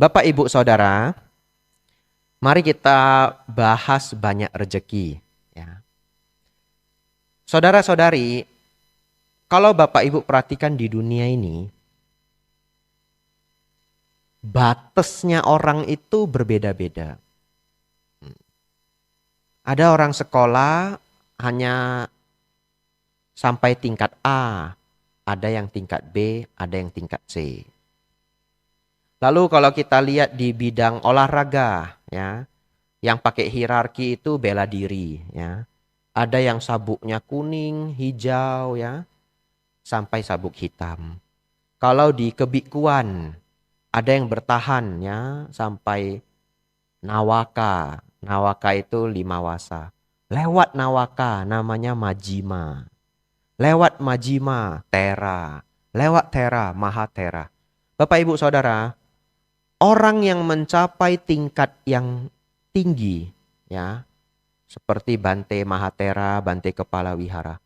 Bapak, Ibu, Saudara, mari kita bahas banyak rezeki. Ya. Saudara-saudari, kalau Bapak Ibu perhatikan di dunia ini, batasnya orang itu berbeda-beda. Ada orang sekolah hanya sampai tingkat A, ada yang tingkat B, ada yang tingkat C. Lalu kalau kita lihat di bidang olahraga, ya, yang pakai hierarki itu bela diri, ya. Ada yang sabuknya kuning, hijau, ya, sampai sabuk hitam. Kalau di kebikuan, ada yang bertahan, ya, sampai nawaka. Nawaka itu 5 wasa. Lewat nawaka namanya majima. Lewat majima, tera. Lewat tera, mahatera. Bapak, Ibu, Saudara, orang yang mencapai tingkat yang tinggi, ya, seperti Bante Mahatera, Bante Kepala Wihara.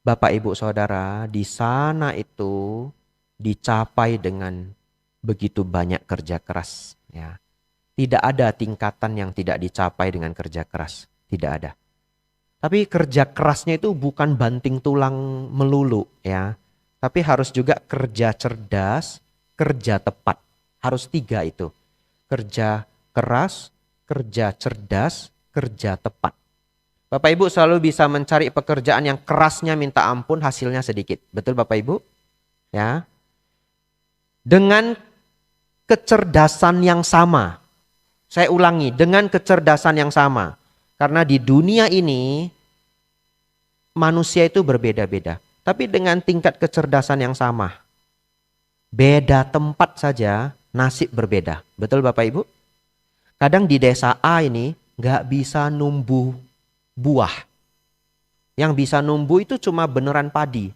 Bapak, Ibu, Saudara, di sana itu dicapai dengan begitu banyak kerja keras, ya. Tidak ada tingkatan yang tidak dicapai dengan kerja keras, tidak ada. Tapi kerja kerasnya itu bukan banting tulang melulu, ya. Tapi harus juga kerja cerdas, kerja tepat. Harus 3 itu. Kerja keras, kerja cerdas, kerja tepat. Bapak Ibu selalu bisa mencari pekerjaan yang kerasnya minta ampun, hasilnya sedikit. Betul Bapak Ibu? Ya. Dengan kecerdasan yang sama. Saya ulangi, dengan kecerdasan yang sama. Karena di dunia ini manusia itu berbeda-beda. Tapi dengan tingkat kecerdasan yang sama. Beda tempat saja nasib berbeda. Betul Bapak Ibu? Kadang di desa A ini nggak bisa numbuh buah. Yang bisa numbuh itu cuma beneran padi.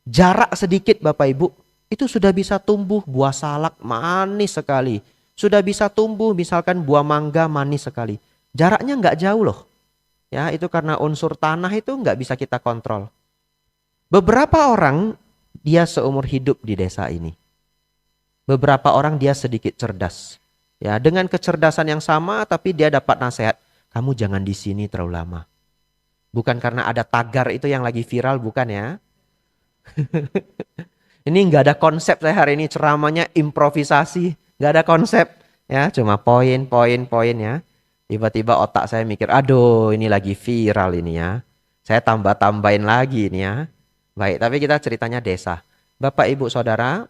Jarak sedikit Bapak Ibu, itu sudah bisa tumbuh buah salak manis sekali. Sudah bisa tumbuh misalkan buah mangga manis sekali. Jaraknya nggak jauh loh. Ya, itu karena unsur tanah itu nggak bisa kita kontrol. Beberapa orang dia seumur hidup di desa ini. Beberapa orang dia sedikit cerdas. Ya, dengan kecerdasan yang sama tapi dia dapat nasihat. Kamu jangan di sini terlalu lama. Bukan karena ada tagar itu yang lagi viral, bukan ya. Ini nggak ada konsep saya hari ini, ceramahnya improvisasi. Nggak ada konsep. Ya, cuma poin ya. Tiba-tiba otak saya mikir, aduh ini lagi viral ini ya. Saya tambah-tambahin lagi ini ya. Baik, tapi kita ceritanya desa. Bapak, Ibu, Saudara,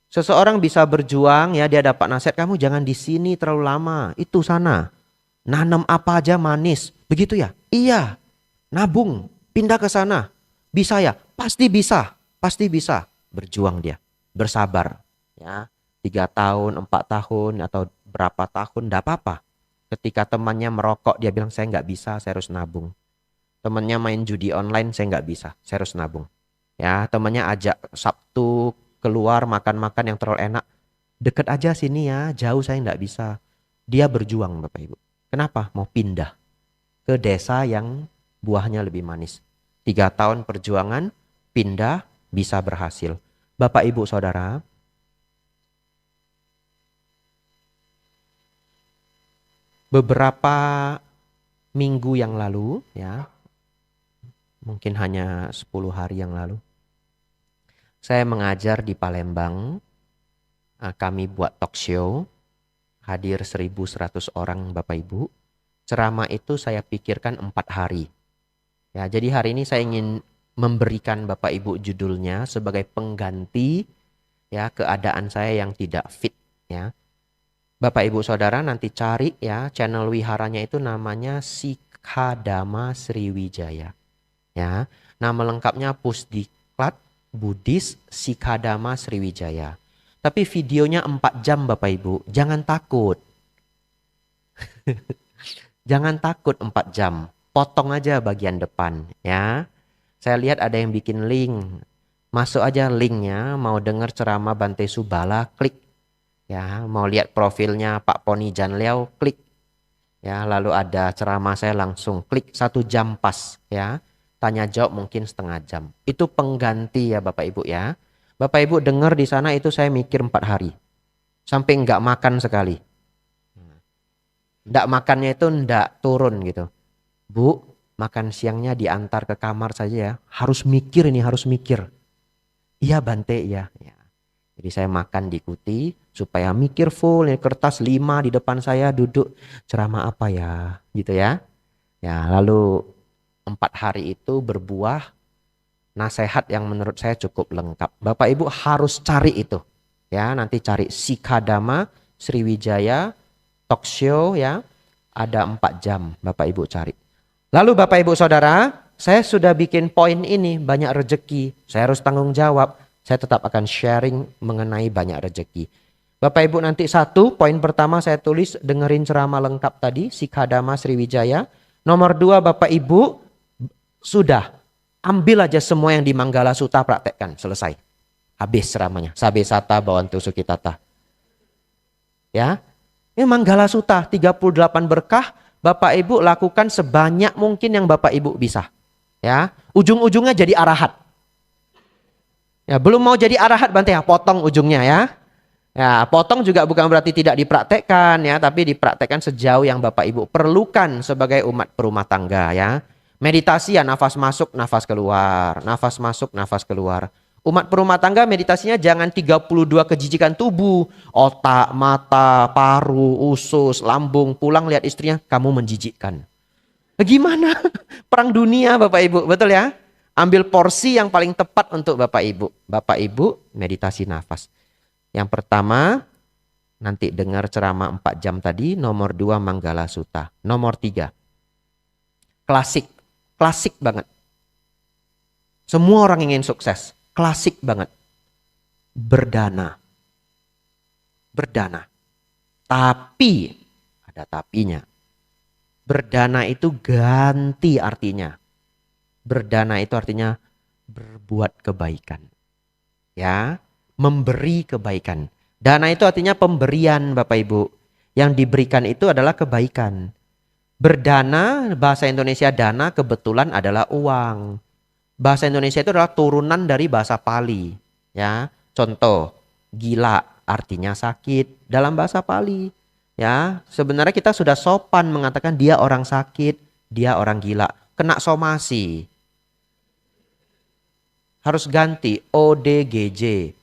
seseorang bisa berjuang ya, dia dapat nasihat, kamu jangan di sini terlalu lama, itu sana. Nanam apa aja manis, begitu ya? Iya, nabung, pindah ke sana. Bisa ya? Pasti bisa, pasti bisa. Berjuang dia, bersabar. Ya, 3 tahun, 4 tahun, atau berapa tahun, enggak apa-apa. Ketika temannya merokok, dia bilang saya nggak bisa, saya harus nabung. Temannya main judi online, saya nggak bisa, saya harus nabung. Ya, temannya ajak Sabtu keluar makan-makan yang terlalu enak. Deket aja sini ya, jauh saya nggak bisa. Dia berjuang Bapak Ibu. Kenapa? Mau pindah ke desa yang buahnya lebih manis. 3 tahun perjuangan, pindah, bisa berhasil. Bapak, Ibu, Saudara, beberapa minggu yang lalu, ya, mungkin hanya 10 hari yang lalu, saya mengajar di Palembang. Kami buat talk show, hadir 1.100 orang Bapak Ibu. Ceramah itu saya pikirkan 4 hari. Ya, jadi hari ini saya ingin memberikan Bapak Ibu judulnya sebagai pengganti ya keadaan saya yang tidak fit ya. Bapak Ibu Saudara nanti cari ya channel wiharanya itu namanya Sikhadama Sriwijaya. Ya, nama lengkapnya Pusdiklat Buddhis Sikhadama Sriwijaya. Tapi videonya 4 jam Bapak Ibu, jangan takut. Jangan takut 4 jam. Potong aja bagian depan ya. Saya lihat ada yang bikin link. Masuk aja linknya, mau denger ceramah Bante Subala, klik. Ya, mau lihat profilnya Pak Poni Janliao, klik. Ya, lalu ada ceramah saya langsung klik 1 jam pas ya. Tanya jawab mungkin setengah jam. Itu pengganti ya Bapak Ibu ya. Bapak Ibu dengar di sana itu saya mikir 4 hari. Sampai nggak makan sekali. Nggak makannya itu nggak turun gitu. Bu, makan siangnya diantar ke kamar saja ya. Harus mikir ini, harus mikir. Iya Bante, iya. Ya. Jadi saya makan diikuti supaya mikir full. Ini kertas 5 di depan saya duduk. Ceramah apa ya? Gitu ya. Ya, lalu 4 hari itu berbuah nasihat yang menurut saya cukup lengkap. Bapak Ibu harus cari itu. Ya, nanti cari Sikadama, Sriwijaya, talk show ya. Ada 4 jam Bapak Ibu cari. Lalu Bapak Ibu Saudara, saya sudah bikin poin ini banyak rezeki. Saya harus tanggung jawab. Saya tetap akan sharing mengenai banyak rezeki. Bapak Ibu nanti poin pertama saya tulis dengerin ceramah lengkap tadi. Sikadama Sriwijaya. Nomor 2 Bapak Ibu sudah ambil aja semua yang di Manggala Sutta praktekkan. Selesai. Habis ceramahnya. Sabe Sata Bawantu Sukitata. Ya. Ini Manggala Sutta 38 berkah. Bapak Ibu lakukan sebanyak mungkin yang Bapak Ibu bisa. Ya. Ujung-ujungnya jadi arahat. Ya, belum mau jadi arahat Bante ya, potong ujungnya ya. Ya, potong juga bukan berarti tidak dipraktekkan ya, tapi dipraktekkan sejauh yang Bapak Ibu perlukan sebagai umat berumah tangga ya. Meditasi ya, nafas masuk, nafas keluar, nafas masuk, nafas keluar. Umat berumah tangga meditasinya jangan 32 kejijikan tubuh, otak, mata, paru, usus, lambung, pulang lihat istrinya, kamu menjijikkan. Gimana? Perang dunia Bapak Ibu, betul ya? Ambil porsi yang paling tepat untuk Bapak Ibu. Bapak Ibu meditasi nafas. Yang pertama, nanti dengar ceramah 4 jam tadi. Nomor 2 Manggala Sutta. Nomor 3. Klasik. Klasik banget. Semua orang ingin sukses. Klasik banget. Berdana. Berdana. Tapi, ada tapinya. Berdana itu ganti artinya. Berdana itu artinya berbuat kebaikan. Ya, memberi kebaikan. Dana itu artinya pemberian Bapak Ibu. Yang diberikan itu adalah kebaikan. Berdana, bahasa Indonesia dana kebetulan adalah uang. Bahasa Indonesia itu adalah turunan dari bahasa Pali. Ya, contoh, gila artinya sakit dalam bahasa Pali. Ya, sebenarnya kita sudah sopan mengatakan dia orang sakit, dia orang gila. Kena somasi. Harus ganti ODGJ,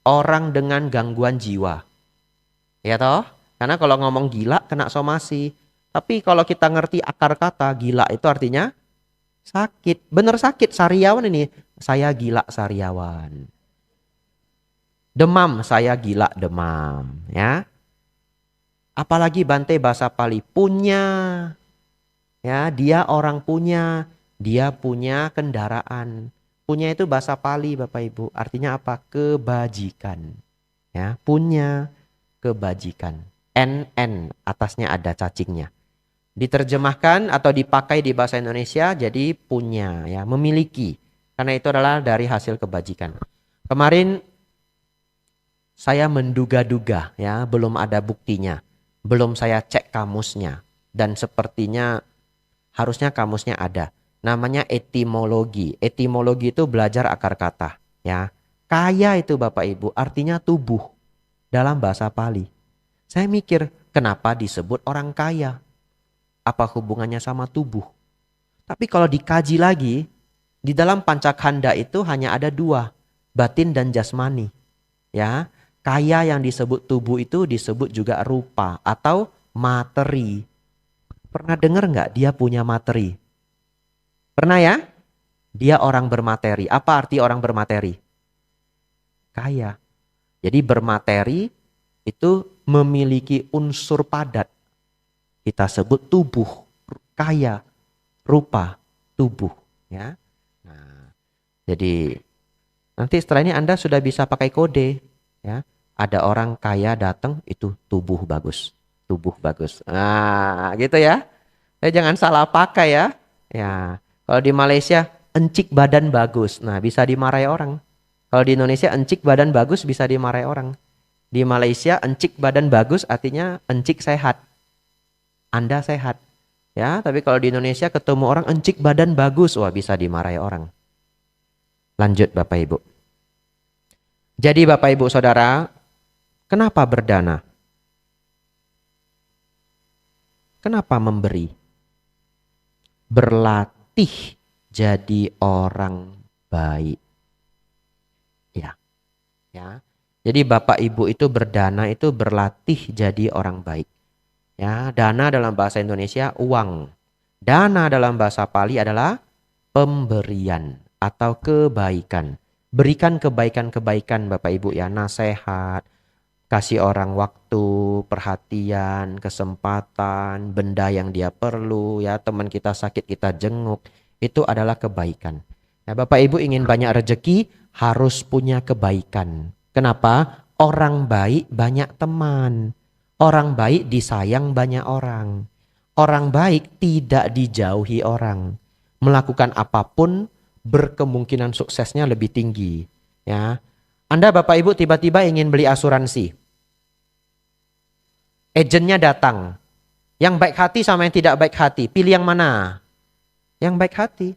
orang dengan gangguan jiwa. Ya toh? Karena kalau ngomong gila kena somasi. Tapi kalau kita ngerti akar kata gila itu artinya sakit. Bener sakit, sariawan ini. Saya gila sariawan. Demam, saya gila demam. Ya. Apalagi Bante bahasa Pali punya. Ya, dia orang punya. Dia punya kendaraan. Punya itu bahasa Pali Bapak Ibu. Artinya apa? Kebajikan. Ya, punya kebajikan. NN atasnya ada cacingnya. Diterjemahkan atau dipakai di bahasa Indonesia jadi punya ya, memiliki. Karena itu adalah dari hasil kebajikan. Kemarin saya menduga-duga ya, belum ada buktinya. Belum saya cek kamusnya dan sepertinya harusnya kamusnya ada. Namanya etimologi. Etimologi itu belajar akar kata, ya. Kaya itu Bapak Ibu artinya tubuh dalam bahasa Pali. Saya mikir, kenapa disebut orang kaya? Apa hubungannya sama tubuh? Tapi kalau dikaji lagi, di dalam Pancakanda itu hanya ada 2, batin dan jasmani. Ya, kaya yang disebut tubuh itu disebut juga rupa atau materi. Pernah dengar nggak dia punya materi? Pernah ya? Dia orang bermateri. Apa arti orang bermateri? Kaya. Jadi bermateri itu memiliki unsur padat. Kita sebut tubuh, kaya, rupa, tubuh. Ya. Nah, jadi nanti setelah ini Anda sudah bisa pakai kode. Ya. Ada orang kaya datang itu tubuh bagus. Tubuh bagus. Nah gitu ya. Jangan salah pakai ya. Ya. Kalau di Malaysia, encik badan bagus. Nah, bisa dimarahi orang. Kalau di Indonesia, encik badan bagus bisa dimarahi orang. Di Malaysia, encik badan bagus artinya encik sehat. Anda sehat. Ya, tapi kalau di Indonesia ketemu orang encik badan bagus, wah bisa dimarahi orang. Lanjut Bapak Ibu. Jadi Bapak Ibu Saudara, Kenapa berdana? Kenapa memberi? Berlatih jadi orang baik. Ya, ya. Jadi Bapak Ibu itu berdana itu berlatih jadi orang baik. Ya, dana dalam bahasa Indonesia uang. Dana dalam bahasa Pali adalah pemberian atau kebaikan. Berikan kebaikan-kebaikan Bapak Ibu ya, nasihat, kasih orang waktu, perhatian, kesempatan, benda yang dia perlu ya, teman kita sakit kita jenguk, itu adalah kebaikan. Nah, Bapak Ibu ingin banyak rezeki harus punya kebaikan. Kenapa? Orang baik banyak teman. Orang baik disayang banyak orang. Orang baik tidak dijauhi orang. Melakukan apapun berkemungkinan suksesnya lebih tinggi. Ya, Anda Bapak Ibu tiba-tiba ingin beli asuransi. Agennya datang. Yang baik hati sama yang tidak baik hati. Pilih yang mana? Yang baik hati.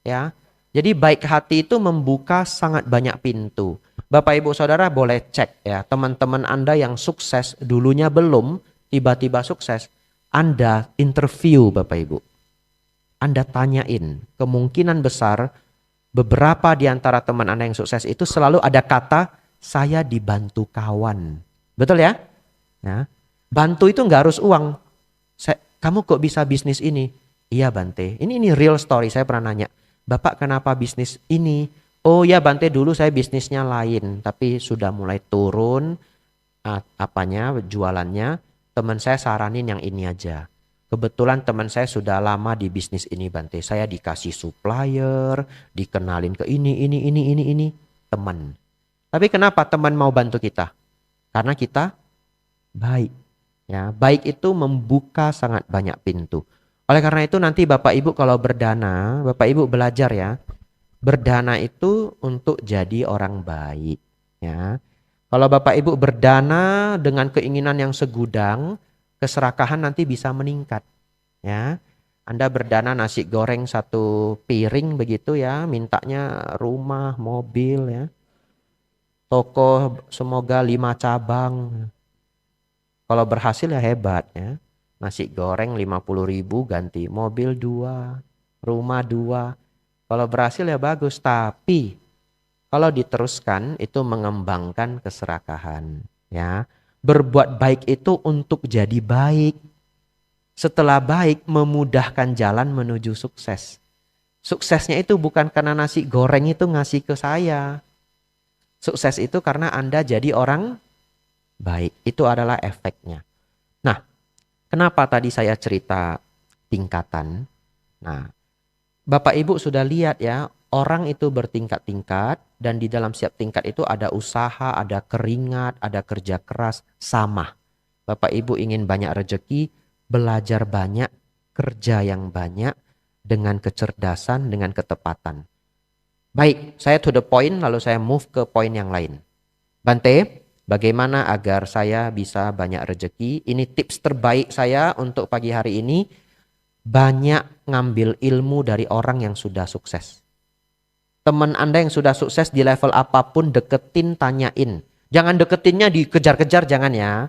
Ya. Jadi baik hati itu membuka sangat banyak pintu. Bapak Ibu Saudara boleh cek ya. Teman-teman Anda yang sukses dulunya belum, tiba-tiba sukses. Anda interview Bapak Ibu. Anda tanyain. Kemungkinan besar beberapa di antara teman Anda yang sukses itu selalu ada kata, saya dibantu kawan. Betul ya? Ya. Bantu itu nggak harus uang. Kamu kok bisa bisnis ini? Iya Bante, ini real story, saya pernah nanya. Bapak kenapa bisnis ini? Oh ya Bante, dulu saya bisnisnya lain. Tapi sudah mulai turun jualannya. Teman saya saranin yang ini aja. Kebetulan teman saya sudah lama di bisnis ini Bante. Saya dikasih supplier, dikenalin ke ini. Teman. Tapi kenapa teman mau bantu kita? Karena kita baik. Ya, baik itu membuka sangat banyak pintu. Oleh karena itu nanti Bapak Ibu kalau berdana, Bapak Ibu belajar ya. Berdana itu untuk jadi orang baik, ya. Kalau Bapak Ibu berdana dengan keinginan yang segudang, keserakahan nanti bisa meningkat, ya. Anda berdana nasi goreng 1 piring begitu ya, mintanya rumah, mobil ya. Toko semoga 5 cabang. Kalau berhasil ya hebat ya. Nasi goreng 50.000 ganti mobil 2, rumah 2. Kalau berhasil ya bagus. Tapi kalau diteruskan itu mengembangkan keserakahan. Ya, berbuat baik itu untuk jadi baik. Setelah baik memudahkan jalan menuju sukses. Suksesnya itu bukan karena nasi goreng itu ngasih ke saya. Sukses itu karena Anda jadi orang baik. Itu adalah efeknya. Nah, kenapa tadi saya cerita tingkatan? Nah, Bapak Ibu sudah lihat ya, orang itu bertingkat-tingkat dan di dalam setiap tingkat itu ada usaha, ada keringat, ada kerja keras, sama. Bapak Ibu ingin banyak rezeki, belajar banyak, kerja yang banyak dengan kecerdasan, dengan ketepatan. Baik, saya to the point lalu saya move ke poin yang lain. Bante, bagaimana agar saya bisa banyak rezeki? Ini tips terbaik saya untuk pagi hari ini. Banyak ngambil ilmu dari orang yang sudah sukses. Teman Anda yang sudah sukses di level apapun deketin, tanyain. Jangan deketinnya dikejar-kejar, jangan ya.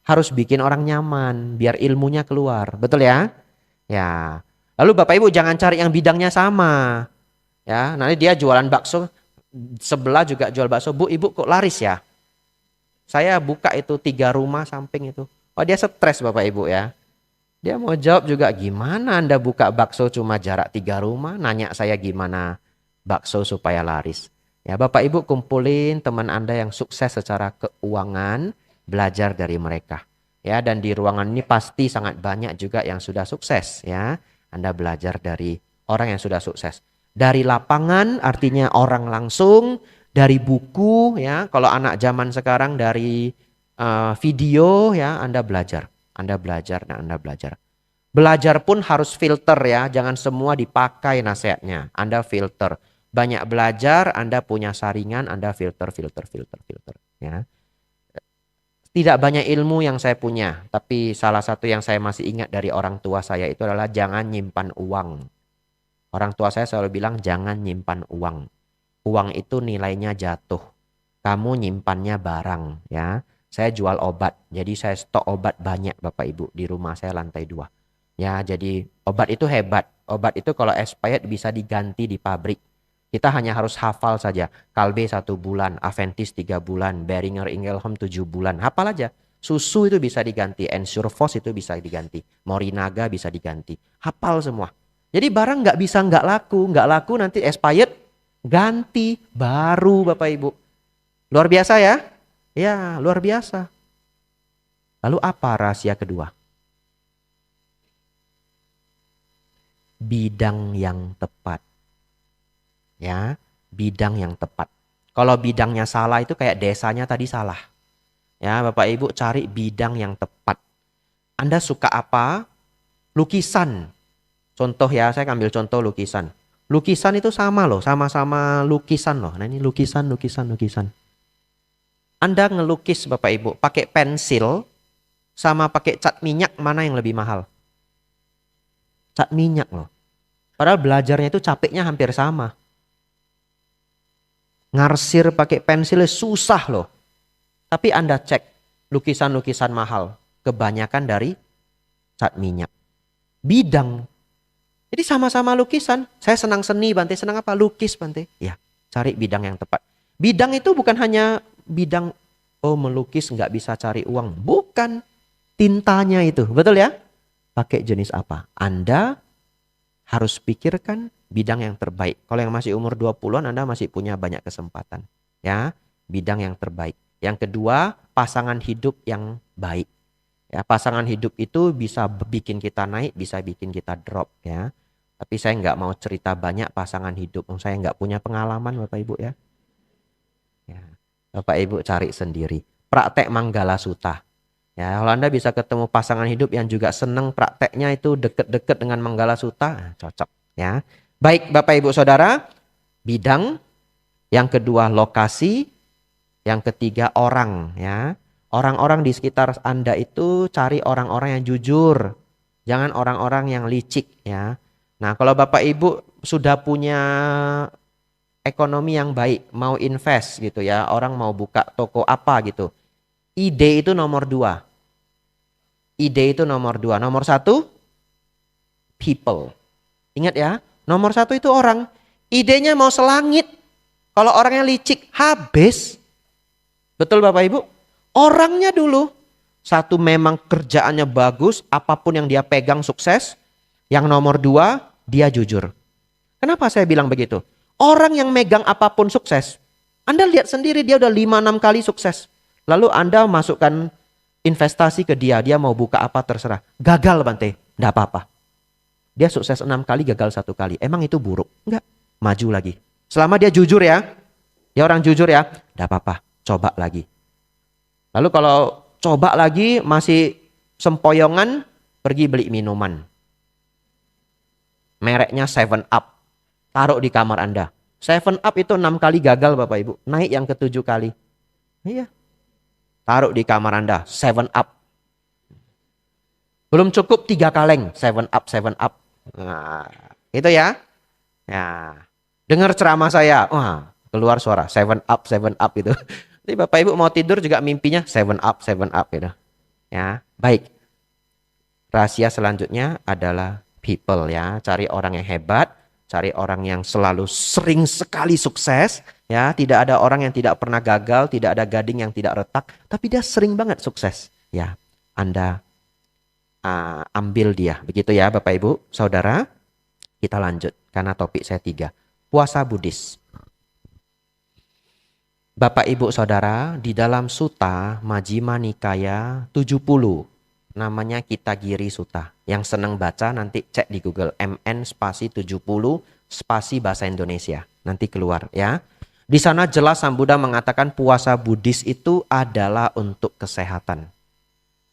Harus bikin orang nyaman biar ilmunya keluar. Betul ya? Ya. Lalu Bapak Ibu jangan cari yang bidangnya sama. Ya, nanti dia jualan bakso, sebelah juga jual bakso. Bu, Ibu kok laris ya? Saya buka itu 3 rumah samping itu. Oh dia stres Bapak Ibu ya. Dia mau jawab juga gimana Anda buka bakso cuma jarak 3 rumah. Nanya saya gimana bakso supaya laris. Ya Bapak Ibu kumpulin teman Anda yang sukses secara keuangan. Belajar dari mereka. Ya, dan di ruangan ini pasti sangat banyak juga yang sudah sukses ya. Anda belajar dari orang yang sudah sukses. Dari lapangan artinya orang langsung, dari buku ya. Kalau anak zaman sekarang dari video ya, Anda belajar. Anda belajar dan Anda belajar. Belajar pun harus filter ya, jangan semua dipakai nasihatnya. Anda filter. Banyak belajar, Anda punya saringan, Anda filter ya. Tidak banyak ilmu yang saya punya, tapi salah satu yang saya masih ingat dari orang tua saya itu adalah jangan nyimpan uang. Orang tua saya selalu bilang jangan nyimpan uang. Uang itu nilainya jatuh. Kamu nyimpannya barang ya. Saya jual obat. Jadi saya stok obat banyak Bapak Ibu di rumah saya lantai 2. Ya, jadi obat itu hebat. Obat itu kalau expired bisa diganti di pabrik. Kita hanya harus hafal saja. Kalbe 1 bulan, Aventis 3 bulan, Boehringer Ingelheim 7 bulan. Hafal aja. Susu itu bisa diganti, Ensurfos itu bisa diganti, Morinaga bisa diganti. Hafal semua. Jadi barang nggak bisa nggak laku nanti expired, ganti baru Bapak Ibu. Luar biasa ya? Ya, luar biasa. Lalu apa rahasia kedua? Bidang yang tepat. Ya, bidang yang tepat. Kalau bidangnya salah itu kayak desanya tadi salah. Ya, Bapak Ibu cari bidang yang tepat. Anda suka apa? Lukisan. Contoh ya, saya ambil contoh lukisan. Lukisan itu sama loh, sama-sama lukisan loh. Nah ini lukisan. Anda ngelukis Bapak Ibu pakai pensil sama pakai cat minyak, mana yang lebih mahal? Cat minyak loh. Padahal belajarnya itu capeknya hampir sama. Ngarsir pakai pensil susah loh. Tapi Anda cek lukisan-lukisan mahal, kebanyakan dari cat minyak. Bidang. Jadi sama-sama lukisan. Saya senang seni, Bante senang apa? Lukis, Bante. Ya, cari bidang yang tepat. Bidang itu bukan hanya bidang, oh melukis nggak bisa cari uang. Bukan. Tintanya itu, betul ya? Pakai jenis apa? Anda harus pikirkan bidang yang terbaik. Kalau yang masih umur 20-an Anda masih punya banyak kesempatan. Ya, bidang yang terbaik. Yang kedua, pasangan hidup yang baik. Ya, pasangan hidup itu bisa bikin kita naik, bisa bikin kita drop ya. Tapi saya nggak mau cerita banyak pasangan hidup. Saya nggak punya pengalaman Bapak Ibu ya. Ya. Bapak Ibu cari sendiri. Praktek Manggala Sutta. Ya, kalau Anda bisa ketemu pasangan hidup yang juga senang prakteknya itu deket-deket dengan Manggala Sutta, cocok ya. Baik Bapak Ibu Saudara, bidang, yang kedua lokasi, yang ketiga orang ya. Orang-orang di sekitar Anda itu cari orang-orang yang jujur. Jangan orang-orang yang licik ya. Nah, kalau Bapak Ibu sudah punya ekonomi yang baik, mau invest gitu ya, orang mau buka toko apa gitu. Ide itu nomor 2. Ide itu nomor 2. Nomor 1, people. Ingat ya, nomor 1 itu orang. Idenya mau selangit. Kalau orangnya licik, habis. Betul Bapak Ibu? Orangnya dulu. Satu memang kerjaannya bagus, apapun yang dia pegang sukses. Yang nomor 2, dia jujur. Kenapa saya bilang begitu? Orang yang megang apapun sukses. Anda lihat sendiri dia udah 5-6 kali sukses. Lalu Anda masukkan investasi ke dia mau buka apa terserah. Gagal Bante, enggak apa-apa. Dia sukses 6 kali, gagal 1 kali. Emang itu buruk? Enggak, maju lagi. Selama dia jujur ya. Dia orang jujur ya, enggak apa-apa, coba lagi. Lalu kalau coba lagi masih sempoyongan, pergi beli minuman. Mereknya 7 Up. Taruh di kamar Anda. 7 Up itu 6 kali gagal Bapak Ibu. Naik yang ke-7 kali. Iya. Taruh di kamar Anda, 7 Up. Belum cukup 3 kaleng, 7 Up, 7 Up. Nah, itu ya. Ya. Dengar ceramah saya, wah, keluar suara 7 Up, 7 Up itu. Jadi Bapak Ibu mau tidur juga mimpinya 7 Up, 7 Up gitu. Ya, baik. Rahasia selanjutnya adalah people ya. Cari orang yang hebat, cari orang yang selalu sering sekali sukses. Ya, tidak ada orang yang tidak pernah gagal, tidak ada gading yang tidak retak, tapi dia sering banget sukses. Ya, Anda ambil dia. Begitu ya Bapak Ibu, Saudara. Kita lanjut karena topik saya 3. Puasa Buddhis. Bapak Ibu Saudara, di dalam Sutta Majjhima Nikaya 70, namanya Kitagiri Sutta. Yang senang baca nanti cek di Google, MN spasi 70 spasi bahasa Indonesia. Nanti keluar ya. Di sana jelas Sang Buddha mengatakan puasa Buddhis itu adalah untuk kesehatan.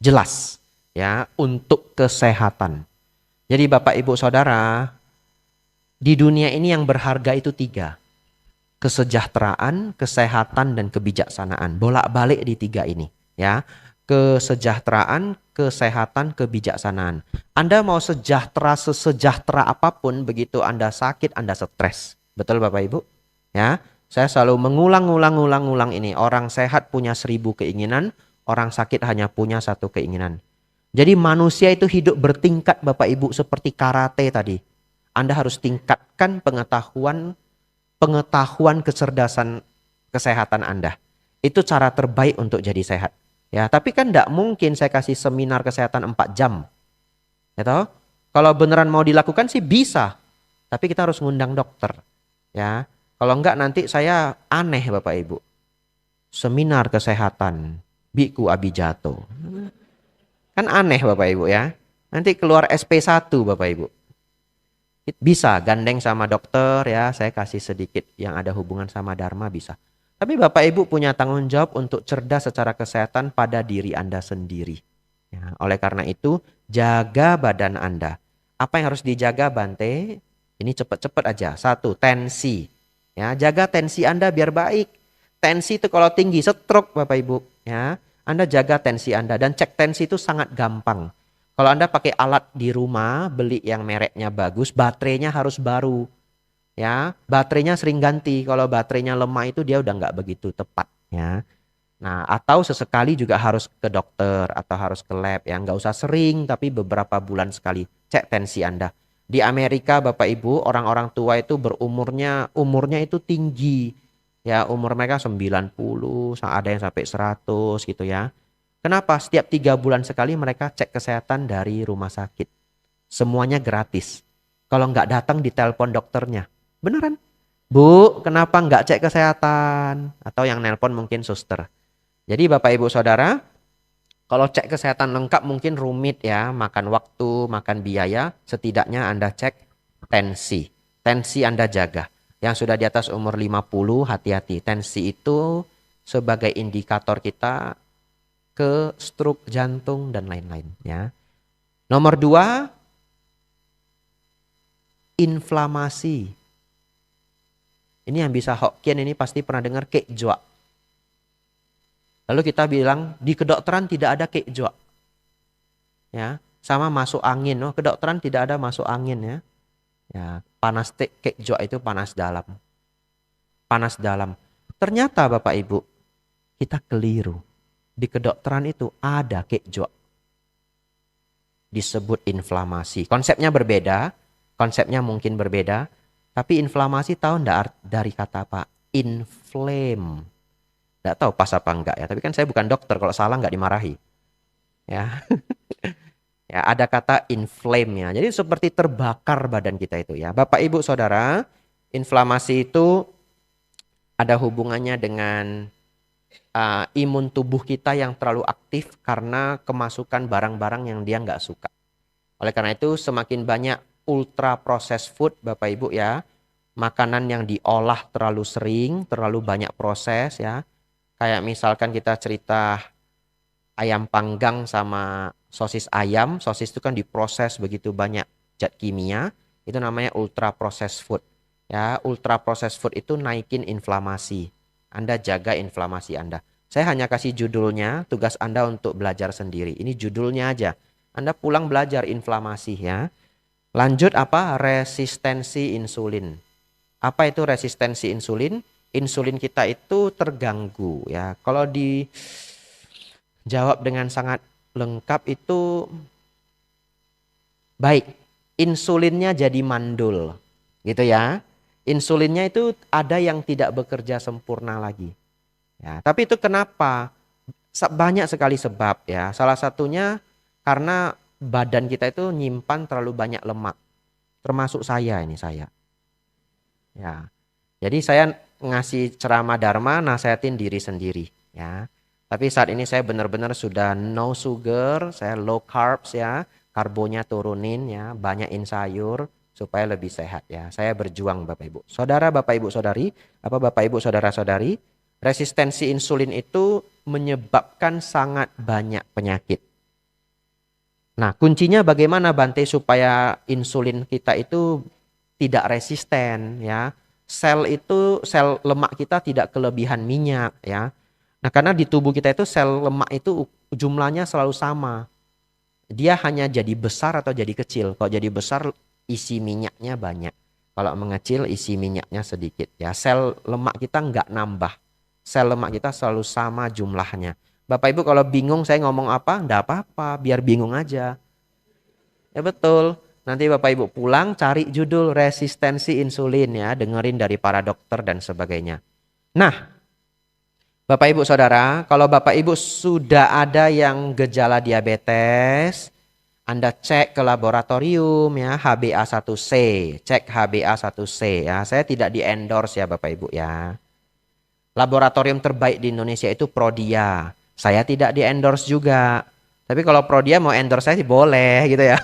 Jelas ya, untuk kesehatan. Jadi Bapak Ibu Saudara, di dunia ini yang berharga itu 3. Kesejahteraan, kesehatan, dan kebijaksanaan. Bolak-balik di 3 ini ya. Kesejahteraan, kesehatan, kebijaksanaan. Anda mau sejahtera sesejahtera apapun, begitu Anda sakit, Anda stres. Betul Bapak Ibu? Ya. Saya selalu mengulang ini. Orang sehat punya 1000 keinginan, Orang sakit hanya punya satu keinginan. Jadi manusia itu hidup bertingkat Bapak Ibu seperti karate tadi. Anda harus tingkatkan pengetahuan kecerdasan kesehatan Anda. Itu cara terbaik untuk jadi sehat. Ya, tapi kan tidak mungkin saya kasih seminar kesehatan 4 jam. Ya toh? Kalau beneran mau dilakukan sih bisa. Tapi kita harus ngundang dokter. Ya. Kalau enggak nanti saya aneh Bapak Ibu. Seminar kesehatan Biku Abijato. Kan aneh Bapak Ibu ya. Nanti keluar SP1 Bapak Ibu. Bisa gandeng sama dokter ya, saya kasih sedikit yang ada hubungan sama Dharma bisa. Tapi Bapak Ibu punya tanggung jawab untuk cerdas secara kesehatan pada diri Anda sendiri. Ya, oleh karena itu, jaga badan Anda. Apa yang harus dijaga Bante? Ini cepet-cepet aja. 1, tensi. Ya, jaga tensi Anda biar baik. Tensi itu kalau tinggi, stroke Bapak Ibu. Ya, Anda jaga tensi Anda dan cek tensi itu sangat gampang. Kalau Anda pakai alat di rumah, beli yang mereknya bagus, baterainya harus baru. Ya, baterainya sering ganti. Kalau baterainya lemah itu dia udah nggak begitu tepat. Ya. Nah, atau sesekali juga harus ke dokter atau harus ke lab. Ya, nggak usah sering, tapi beberapa bulan sekali cek tensi Anda. Di Amerika, Bapak Ibu, orang-orang tua itu umurnya itu tinggi. Ya, umur mereka 90, ada yang sampai 100 gitu ya. Kenapa? Setiap 3 bulan sekali mereka cek kesehatan dari rumah sakit. Semuanya gratis. Kalau nggak datang ditelepon dokternya. Beneran? Bu, kenapa nggak cek kesehatan? Atau yang nelpon mungkin suster. Jadi Bapak Ibu Saudara, kalau cek kesehatan lengkap mungkin rumit ya. Makan waktu, makan biaya. Setidaknya Anda cek tensi. Tensi Anda jaga. Yang sudah di atas umur 50, hati-hati. Tensi itu sebagai indikator kita ke stroke jantung dan lain-lain ya. Nomor 2, inflamasi. Ini yang bisa Hokkien ini pasti pernah dengar kekjua. Lalu kita bilang di kedokteran tidak ada kekjua. Ya, sama masuk angin. Oh, kedokteran tidak ada masuk angin ya. Ya, panas kekjua itu panas dalam. Panas dalam. Ternyata Bapak Ibu, kita keliru. Di kedokteran itu ada kekjua. Disebut inflamasi. Konsepnya berbeda, konsepnya mungkin berbeda, tapi inflamasi tahu enggak dari kata apa? Inflame. Enggak tahu pas apa enggak ya, tapi kan saya bukan dokter, kalau salah enggak dimarahi. Ya. Ya, ada kata inflame ya. Jadi seperti terbakar badan kita itu ya. Bapak Ibu Saudara, inflamasi itu ada hubungannya dengan imun tubuh kita yang terlalu aktif karena kemasukan barang-barang yang dia nggak suka. Oleh karena itu semakin banyak ultra processed food Bapak Ibu ya, makanan yang diolah terlalu sering, terlalu banyak proses ya. Kayak misalkan kita cerita ayam panggang sama sosis ayam, sosis itu kan diproses begitu banyak zat kimia, itu namanya ultra processed food. Ya, ultra processed food itu naikin inflamasi. Anda jaga inflamasi Anda. Saya hanya kasih judulnya, tugas Anda untuk belajar sendiri. Ini judulnya aja. Anda pulang belajar inflamasi ya. Lanjut apa? Resistensi insulin. Apa itu resistensi insulin? Insulin kita itu terganggu ya. Kalau dijawab dengan sangat lengkap itu baik. Insulinnya jadi mandul. Gitu ya. Insulinnya itu ada yang tidak bekerja sempurna lagi. Ya, tapi itu kenapa? Banyak sekali sebab ya. Salah satunya karena badan kita itu nyimpan terlalu banyak lemak. Termasuk saya ini saya. Ya. Jadi saya ngasih ceramah Dharma nasihatin diri sendiri ya. Tapi saat ini saya benar-benar sudah no sugar, saya low carbs ya. Karbonya turunin ya, banyakin sayur supaya lebih sehat ya. Saya berjuang Bapak Ibu. Saudara Bapak Ibu Saudari, apa Bapak Ibu Saudara-saudari, resistensi insulin itu menyebabkan sangat banyak penyakit. Nah, kuncinya bagaimana Bante supaya insulin kita itu tidak resisten ya. Sel lemak kita tidak kelebihan minyak ya. Nah, karena di tubuh kita itu sel lemak itu jumlahnya selalu sama. Dia hanya jadi besar atau jadi kecil. Kalau jadi besar isi minyaknya banyak. Kalau mengecil isi minyaknya sedikit ya. Sel lemak kita nggak nambah. Sel lemak kita selalu sama jumlahnya. Bapak Ibu kalau bingung saya ngomong apa, enggak apa-apa, biar bingung aja. Ya betul. Nanti Bapak Ibu pulang cari judul resistensi insulin ya, dengerin dari para dokter dan sebagainya. Nah, Bapak Ibu Saudara, kalau Bapak Ibu sudah ada yang gejala diabetes, Anda cek ke laboratorium ya, HbA1c, cek HbA1c ya. Saya tidak di-endorse ya Bapak Ibu ya. Laboratorium terbaik di Indonesia itu Prodia. Saya tidak di-endorse juga. Tapi kalau Prodia mau endorse saya sih boleh gitu ya.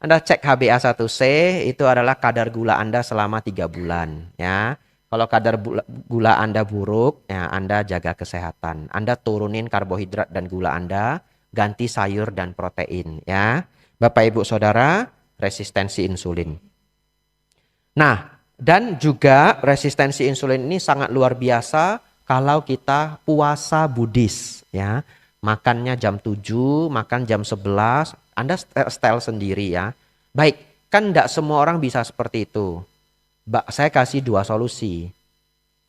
Anda cek HbA1c itu adalah kadar gula Anda selama 3 bulan ya. Kalau kadar gula Anda buruk, ya Anda jaga kesehatan. Anda turunin karbohidrat dan gula Anda, ganti sayur dan protein ya. Bapak Ibu Saudara, resistensi insulin. Nah, dan juga resistensi insulin ini sangat luar biasa kalau kita puasa Buddhis ya. Makannya jam 7, makan jam 11, Anda style sendiri ya. Baik, kan tidak semua orang bisa seperti itu. Saya kasih 2 solusi.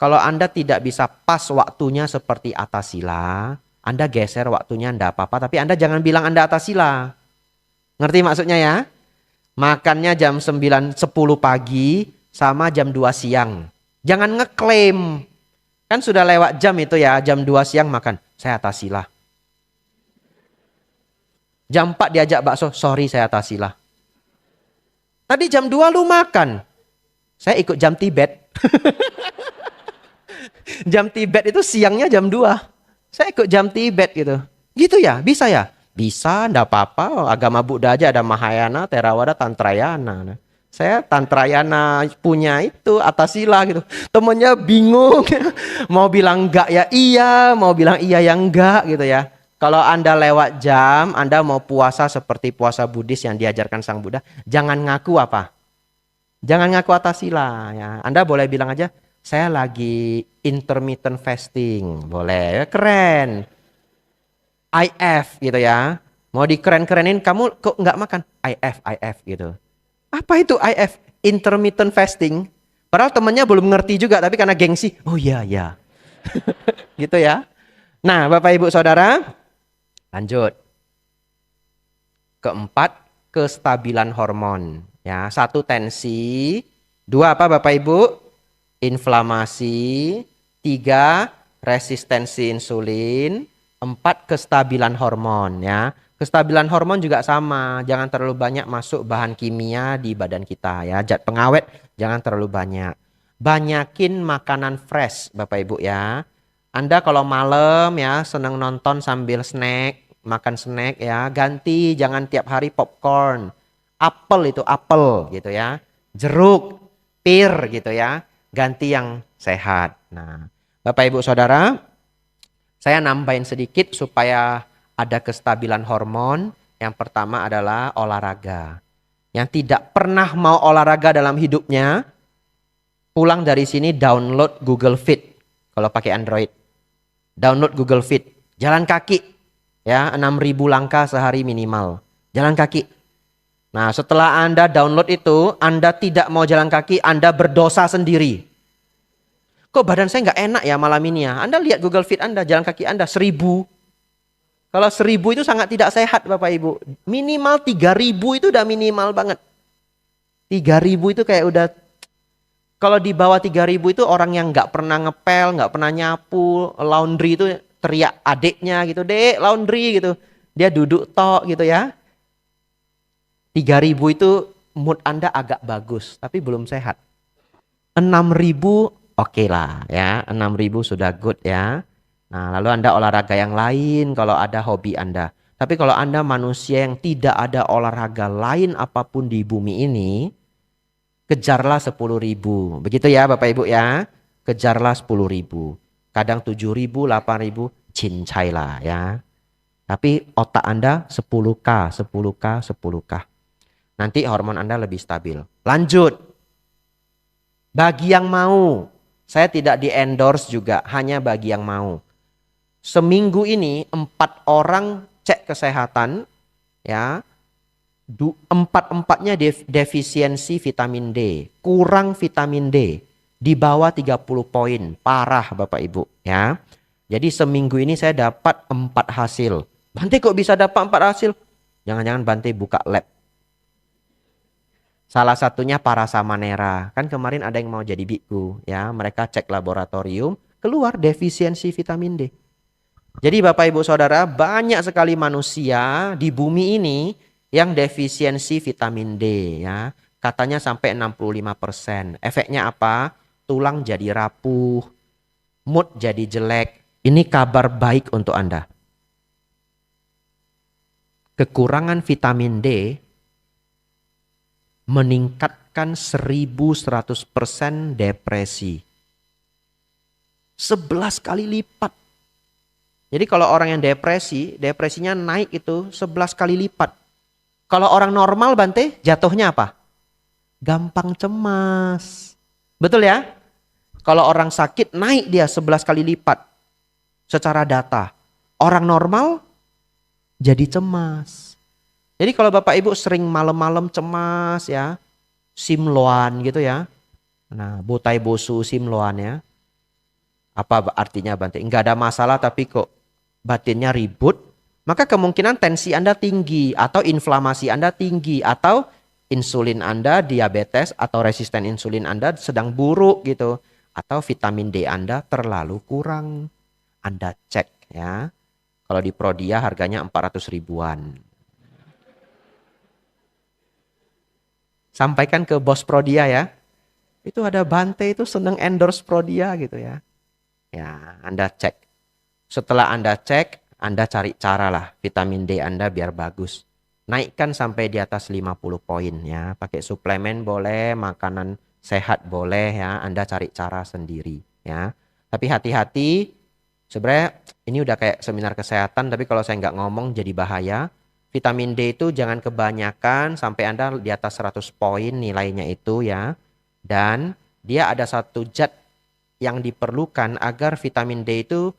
Kalau Anda tidak bisa pas waktunya seperti Atasila, Anda geser waktunya tidak apa-apa, tapi Anda jangan bilang Anda Atasila. Ngerti maksudnya ya? Makannya jam 9, 10 pagi sama jam 2 siang. Jangan ngeklaim. Kan sudah lewat jam itu ya, jam 2 siang makan. Saya Atasila. Jam 4 diajak bakso, sorry saya Atasila. Tadi jam 2 lu makan. Saya ikut jam Tibet. Jam Tibet itu siangnya jam 2. Saya ikut jam Tibet gitu. Gitu ya? Bisa ya? Bisa, enggak apa-apa. Agama Buddha aja ada Mahayana, Theravada, Tantrayana. Saya Tantrayana punya itu Atasila gitu. Temennya bingung. Mau bilang enggak ya iya, mau bilang iya ya enggak gitu ya. Kalau Anda lewat jam, Anda mau puasa seperti puasa Buddhis yang diajarkan Sang Buddha, jangan ngaku apa? Jangan ngaku Atasila ya. Anda boleh bilang aja, saya lagi intermittent fasting. Boleh, keren. IF gitu ya. Mau dikeren-kerenin, kamu kok nggak makan? IF gitu. Apa itu IF? Intermittent fasting. Padahal temennya belum ngerti juga, tapi karena gengsi. Oh iya, ya. Gitu ya. Nah, Bapak Ibu Saudara, lanjut. Keempat, kestabilan hormon. Ya, 1 tensi, 2 apa Bapak Ibu? Inflamasi, 3 resistensi insulin, 4 kestabilan hormon ya. Kestabilan hormon juga sama, jangan terlalu banyak masuk bahan kimia di badan kita ya. Zat pengawet jangan terlalu banyak. Banyakin makanan fresh Bapak Ibu ya. Anda kalau malam ya senang nonton sambil snack, makan snack ya, ganti jangan tiap hari popcorn. Apel itu apel gitu ya. Jeruk, pir gitu ya. Ganti yang sehat. Nah, Bapak Ibu Saudara, saya nambahin sedikit supaya ada kestabilan hormon. Yang pertama adalah olahraga. Yang tidak pernah mau olahraga dalam hidupnya, pulang dari sini download Google Fit kalau pakai Android. Download Google Fit. Jalan kaki ya, 6.000 langkah sehari minimal. Jalan kaki. Nah, setelah Anda download itu, Anda tidak mau jalan kaki, Anda berdosa sendiri. Kok badan saya nggak enak ya malam ini ya? Anda lihat Google Fit Anda, jalan kaki Anda 1.000. Kalau 1.000 itu sangat tidak sehat Bapak Ibu. Minimal 3.000 itu udah minimal banget. 3.000 itu kayak udah, kalau di bawah 3.000 itu orang yang nggak pernah ngepel, nggak pernah nyapu, laundry itu teriak adiknya gitu, dek laundry gitu. Dia duduk tok gitu ya. 3.000 itu mood Anda agak bagus, tapi belum sehat. 6.000 oke lah ya, 6.000 sudah good ya. Nah, lalu Anda olahraga yang lain kalau ada hobi Anda. Tapi kalau Anda manusia yang tidak ada olahraga lain apapun di bumi ini, kejarlah 10.000. Begitu ya Bapak Ibu ya, kejarlah 10.000. Kadang 7.000, 8.000, cincai lah ya. Tapi otak Anda 10K, 10K, 10K. Nanti hormon Anda lebih stabil. Lanjut. Bagi yang mau, saya tidak di-endorse juga, hanya bagi yang mau. Seminggu ini 4 orang cek kesehatan ya. 4-4-nya defisiensi vitamin D, kurang vitamin D, di bawah 30 poin, parah Bapak Ibu ya. Jadi seminggu ini saya dapat 4 hasil. Bante kok bisa dapat 4 hasil? Jangan-jangan Bante buka lab. Salah satunya Parasamanera. Kan kemarin ada yang mau jadi biku, ya. Mereka cek laboratorium, keluar defisiensi vitamin D. Jadi Bapak Ibu Saudara, banyak sekali manusia di bumi ini yang defisiensi vitamin D, ya. Katanya sampai 65%. Efeknya apa? Tulang jadi rapuh, mood jadi jelek. Ini kabar baik untuk Anda. Kekurangan vitamin D meningkatkan 1100% depresi. 11 kali lipat. Jadi kalau orang yang depresi, depresinya naik itu 11 kali lipat. Kalau orang normal Bante, jatuhnya apa? Gampang cemas. Betul ya? Kalau orang sakit naik dia 11 kali lipat. Secara data. Orang normal jadi cemas. Jadi kalau Bapak Ibu sering malam-malam cemas ya, simloan gitu ya. Nah, botai bosu simloan ya. Apa artinya Bante? Enggak ada masalah tapi kok batinnya ribut. Maka kemungkinan tensi Anda tinggi atau inflamasi Anda tinggi atau insulin Anda diabetes atau resisten insulin Anda sedang buruk gitu. Atau vitamin D Anda terlalu kurang. Anda cek ya. Kalau di Prodia harganya 400 ribuan. Sampaikan ke bos Prodia ya. Itu ada Bante itu seneng endorse Prodia gitu ya. Ya, Anda cek. Setelah Anda cek, Anda cari cara lah vitamin D Anda biar bagus. Naikkan sampai di atas 50 poin ya. Pakai suplemen boleh, makanan sehat boleh ya. Anda cari cara sendiri ya. Tapi hati-hati, sebenarnya ini udah kayak seminar kesehatan, tapi kalau saya nggak ngomong jadi bahaya. Vitamin D itu jangan kebanyakan sampai Anda di atas 100 poin nilainya itu ya. Dan dia ada satu zat yang diperlukan agar vitamin D itu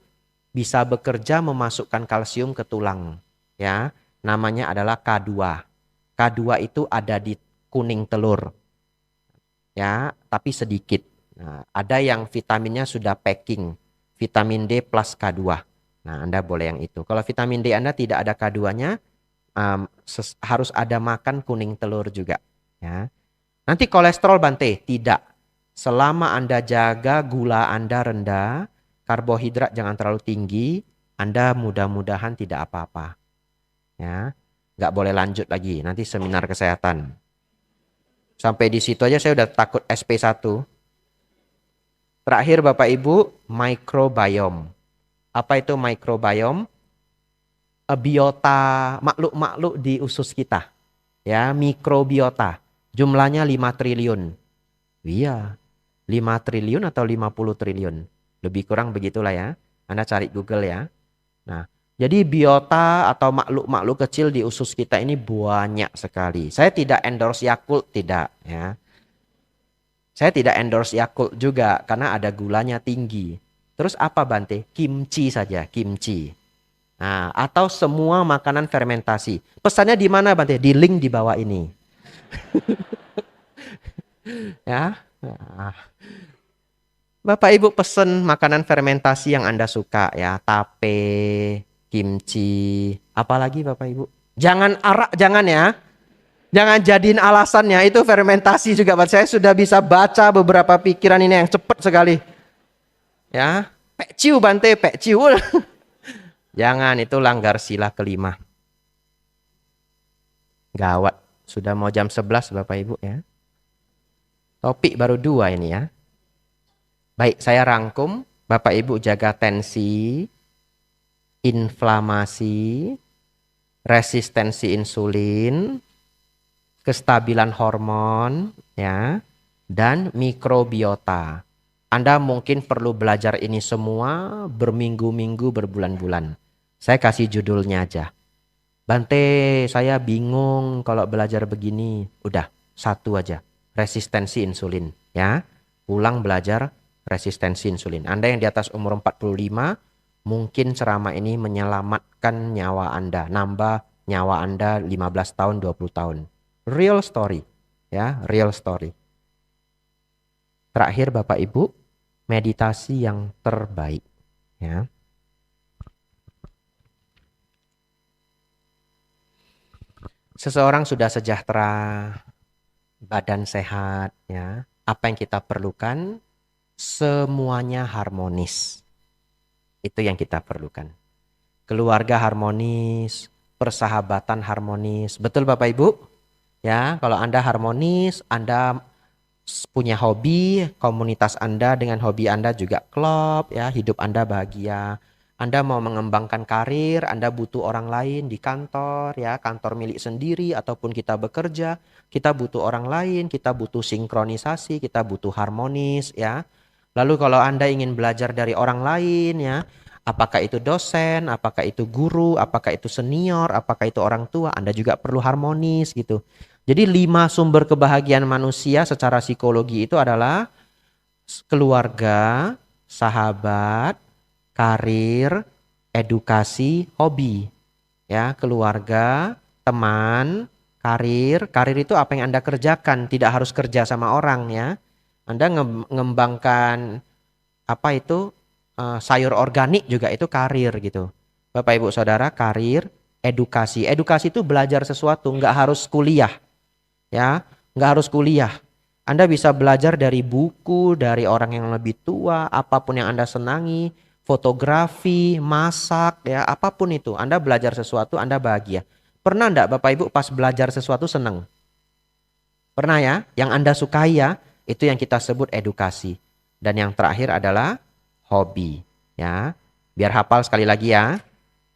bisa bekerja memasukkan kalsium ke tulang ya. Namanya adalah K2. K2 itu ada di kuning telur. Ya, tapi sedikit. Nah, ada yang vitaminnya sudah packing. Vitamin D plus K2. Nah, Anda boleh yang itu. Kalau vitamin D Anda tidak ada K2-nya, harus ada makan kuning telur juga ya. Nanti kolesterol Bante, tidak. Selama Anda jaga gula Anda rendah, karbohidrat jangan terlalu tinggi, Anda mudah-mudahan tidak apa-apa. Ya, nggak boleh lanjut lagi. Nanti seminar kesehatan. Sampai di situ aja saya udah takut SP1. Terakhir Bapak Ibu, microbiome. Apa itu microbiome? Biota makhluk-makhluk di usus kita. Ya, mikrobiota. Jumlahnya 5 triliun. Iya, 5 triliun atau 50 triliun. Lebih kurang begitulah ya. Anda cari Google ya. Nah, jadi biota atau makhluk-makhluk kecil di usus kita ini banyak sekali. Saya tidak endorse Yakult, tidak ya. Saya tidak endorse Yakult juga karena ada gulanya tinggi. Terus apa Bante? Kimchi saja, kimchi. Nah, atau semua makanan fermentasi. Pesannya di mana Bante? Di link di bawah ini. Ya. Nah. Bapak Ibu pesen makanan fermentasi yang Anda suka ya. Tape, kimchi, apalagi Bapak Ibu? Jangan arak, jangan ya. Jangan jadiin alasannya, itu fermentasi juga. Saya sudah bisa baca beberapa pikiran ini yang cepat sekali. Ya, peciu Bante, peciu. Jangan, itu langgar sila kelima. Gawat, sudah mau jam 11 Bapak Ibu ya. Topik baru 2 ini ya. Baik, saya rangkum. Bapak Ibu jaga tensi, inflamasi, resistensi insulin, kestabilan hormon ya, dan mikrobiota. Anda mungkin perlu belajar ini semua berminggu-minggu, berbulan-bulan. Saya kasih judulnya aja. Bante, saya bingung kalau belajar begini. Udah, satu aja. Resistensi insulin ya. Pulang belajar resistensi insulin. Anda yang di atas umur 45, mungkin ceramah ini menyelamatkan nyawa Anda. Nambah nyawa Anda 15 tahun, 20 tahun. Real story ya, real story. Terakhir Bapak Ibu, meditasi yang terbaik ya. Seseorang sudah sejahtera, badan sehat, ya. Apa yang kita perlukan? Semuanya harmonis. Itu yang kita perlukan. Keluarga harmonis, persahabatan harmonis. Betul Bapak Ibu? Ya, kalau Anda harmonis, Anda punya hobi, komunitas Anda dengan hobi Anda juga klop, ya, hidup Anda bahagia. Anda mau mengembangkan karir, Anda butuh orang lain di kantor, ya, kantor milik sendiri ataupun kita bekerja, kita butuh orang lain, kita butuh sinkronisasi, kita butuh harmonis, ya. Lalu kalau Anda ingin belajar dari orang lain, ya, apakah itu dosen, apakah itu guru, apakah itu senior, apakah itu orang tua, Anda juga perlu harmonis gitu. Jadi 5 sumber kebahagiaan manusia secara psikologi itu adalah keluarga, sahabat, karir, edukasi, hobi. Ya, keluarga, teman, karir. Karir itu apa yang Anda kerjakan, tidak harus kerja sama orang ya. Anda mengembangkan apa itu sayur organik juga itu karir gitu. Bapak Ibu Saudara, karir, edukasi. Edukasi itu belajar sesuatu, nggak harus kuliah. Ya, nggak harus kuliah. Anda bisa belajar dari buku, dari orang yang lebih tua, apapun yang Anda senangi, fotografi, masak, ya, apapun itu. Anda belajar sesuatu, Anda bahagia. Pernah enggak Bapak Ibu pas belajar sesuatu senang? Pernah ya? Yang Anda sukai ya, itu yang kita sebut edukasi. Dan yang terakhir adalah hobi, ya. Biar hafal sekali lagi ya.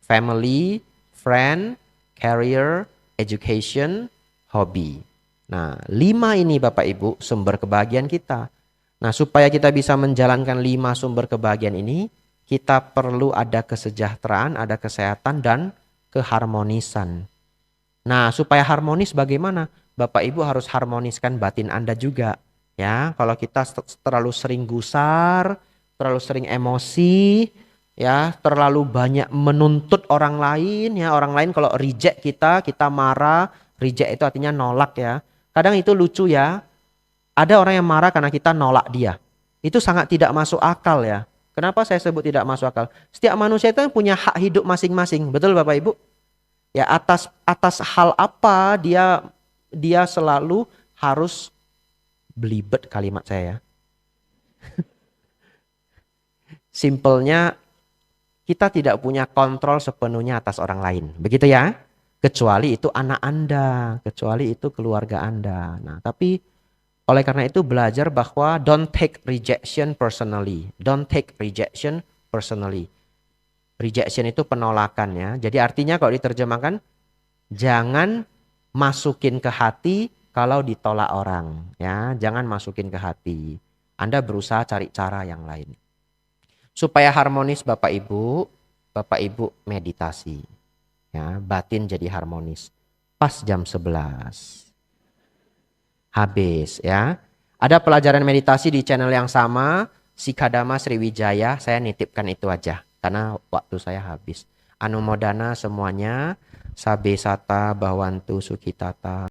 Family, friend, career, education, hobby. Nah, 5 ini Bapak Ibu sumber kebahagiaan kita. Nah, supaya kita bisa menjalankan 5 sumber kebahagiaan ini, kita perlu ada kesejahteraan, ada kesehatan, dan keharmonisan. Nah, supaya harmonis bagaimana? Bapak Ibu harus harmoniskan batin Anda juga. Ya, kalau kita terlalu sering gusar, terlalu sering emosi, ya, terlalu banyak menuntut orang lain, ya, orang lain kalau reject kita, kita marah, reject itu artinya nolak ya. Kadang itu lucu ya. Ada orang yang marah karena kita nolak dia. Itu sangat tidak masuk akal ya. Kenapa saya sebut tidak masuk akal? Setiap manusia itu punya hak hidup masing-masing. Betul Bapak Ibu? Ya, atas hal apa dia selalu harus belibet kalimat saya ya. Simpelnya kita tidak punya kontrol sepenuhnya atas orang lain. Begitu ya? Kecuali itu anak Anda, kecuali itu keluarga Anda. Nah, tapi oleh karena itu belajar bahwa don't take rejection personally. Don't take rejection personally. Rejection itu penolakan ya. Jadi artinya kalau diterjemahkan, jangan masukin ke hati kalau ditolak orang. Ya, jangan masukin ke hati. Anda berusaha cari cara yang lain. Supaya harmonis Bapak Ibu meditasi. Ya, batin jadi harmonis. Pas jam 11. Habis ya. Ada pelajaran meditasi di channel yang sama, Sikadama Sriwijaya, saya nitipkan itu aja karena waktu saya habis. Anumodana semuanya, Sabe Sata Bawantu Sukitata.